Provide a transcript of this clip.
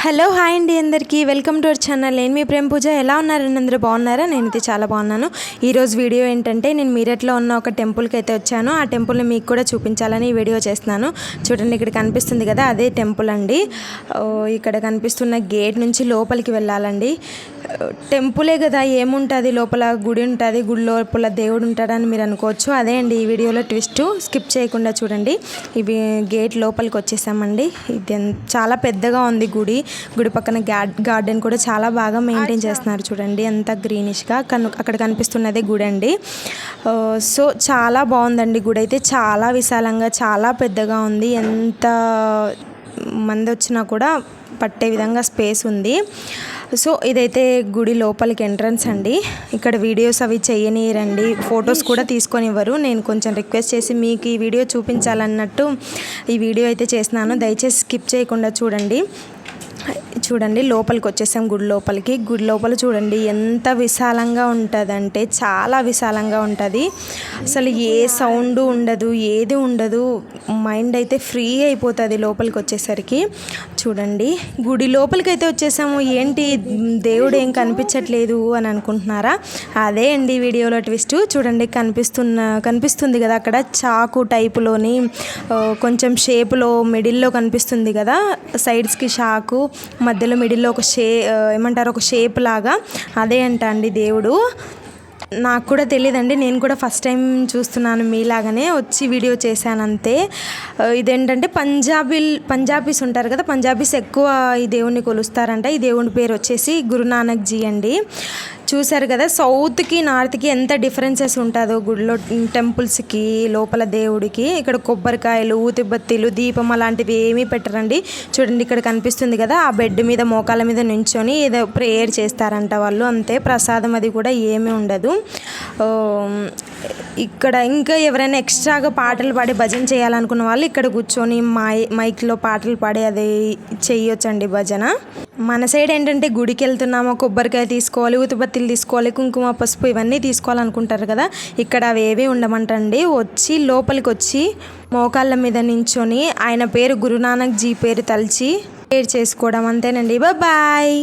Hello hi అండి అందరికీ welcome to our channel. నేను మీ ప్రేమ పూజ. ఎలా ఉన్నారండి? అందరూ బాగున్నారా? నేనైతే చాలా బాగున్నాను. ఈరోజు వీడియో ఏంటంటే నేను మీరట్లో ఉన్న ఒక టెంపుల్కి అయితే వచ్చాను. ఆ టెంపుల్ని మీకు కూడా చూపించాలని ఈ వీడియో చేస్తున్నాను. చూడండి, ఇక్కడ కనిపిస్తుంది కదా, అదే టెంపుల్ అండి. ఇక్కడ కనిపిస్తున్న గేట్ నుంచి లోపలికి వెళ్ళాలండి. టెంపులే కదా, ఏముంటుంది లోపల, గుడి ఉంటుంది, గుడి లోపల దేవుడు ఉంటాడని మీరు అనుకోవచ్చు. అదే అండి ఈ వీడియోలో ట్విస్ట్. స్కిప్ చేయకుండా చూడండి. ఇవి గేట్ లోపలికి వచ్చేసామండి. ఇది చాలా పెద్దగా ఉంది గుడి. గుడి పక్కన గార్డెన్ కూడా చాలా బాగా మెయింటైన్ చేస్తున్నారు. చూడండి అంతా గ్రీనిష్గా. అక్కడ కనిపిస్తున్నదే గుడి అండి. సో చాలా బాగుందండి గుడి అయితే. చాలా విశాలంగా, చాలా పెద్దగా ఉంది. ఎంత మంది వచ్చినా కూడా పట్టే విధంగా స్పేస్ ఉంది. సో ఇదైతే గుడి లోపలికి ఎంట్రన్స్ అండి. ఇక్కడ వీడియోస్ అవి చేయనిరండి, ఫొటోస్ కూడా తీసుకొనివ్వరు. నేను కొంచెం రిక్వెస్ట్ చేసి మీకు ఈ వీడియో చూపించాలన్నట్టు ఈ వీడియో అయితే చేస్తున్నాను. దయచేసి స్కిప్ చేయకుండా చూడండి. చూడండి లోపలికి వచ్చేసాం గుడి లోపలికి. గుడి లోపల చూడండి ఎంత విశాలంగా ఉంటుందంటే చాలా విశాలంగా ఉంటుంది. అసలు ఏ సౌండ్ ఉండదు, ఏది ఉండదు. మైండ్ అయితే ఫ్రీ అయిపోతుంది లోపలికి వచ్చేసరికి. చూడంండి గుడి లోపలికి అయితే వచ్చేసాము. ఏంటి దేవుడు ఏం కనిపించట్లేదు అని అనుకుంటున్నారా? అదే అండి వీడియోలో ట్విస్ట్. చూడండి కనిపిస్తుంది కదా అక్కడ చాకు టైపులోని కొంచెం షేపులో మిడిల్లో కనిపిస్తుంది కదా, సైడ్స్కి చాకు, మధ్యలో మిడిల్లో ఒక ఒక షేప్ లాగా. అదే అండి దేవుడు. నాకు కూడా తెలియదండి, నేను కూడా ఫస్ట్ టైం చూస్తున్నాను మీలాగానే, వచ్చి వీడియో చేశాను అంతే. ఇదేంటంటే పంజాబీస్ ఉంటారు కదా, పంజాబీస్ ఎక్కువ ఈ దేవుణ్ణి కొలుస్తారంట. ఈ దేవుని పేరు వచ్చేసి గురునానక్ జీ అండి. చూసారు కదా సౌత్కి నార్త్కి ఎంత డిఫరెన్సెస్ ఉంటుందో గుడిలో, టెంపుల్స్కి లోపల దేవుడికి. ఇక్కడ కొబ్బరికాయలు, ఊతిబత్తీలు, దీపం అలాంటివి ఏమీ పెట్టరండి. చూడండి ఇక్కడ కనిపిస్తుంది కదా, ఆ బెడ్ మీద మోకాళ్ళ మీద నుంచొని ఏదో ప్రేయర్ చేస్తారంట వాళ్ళు, అంతే. ప్రసాదం అది కూడా ఏమీ ఉండదు ఇక్కడ. ఇంకా ఎవరైనా ఎక్స్ట్రాగా పాటలు పాడి భజన చేయాలనుకున్న వాళ్ళు ఇక్కడ కూర్చొని మైక్లో పాటలు పాడి అది చెయ్యొచ్చండి భజన. మన సైడ్ ఏంటంటే గుడికి వెళ్తున్నామో కొబ్బరికాయ తీసుకోవాలి, ఊతిబత్తీలు తీసుకోవాలి, కుంకుమ పసుపు ఇవన్నీ తీసుకోవాలనుకుంటారు కదా, ఇక్కడ అవి ఏవి ఉండమంటండి. వచ్చి లోపలికి వచ్చి మోకాళ్ళ మీద నించొని ఆయన పేరు గురునానక్ జీ పేరు తలిచి ప్రేయర్ చేసుకోవడం, అంతేనండి. బాయ్.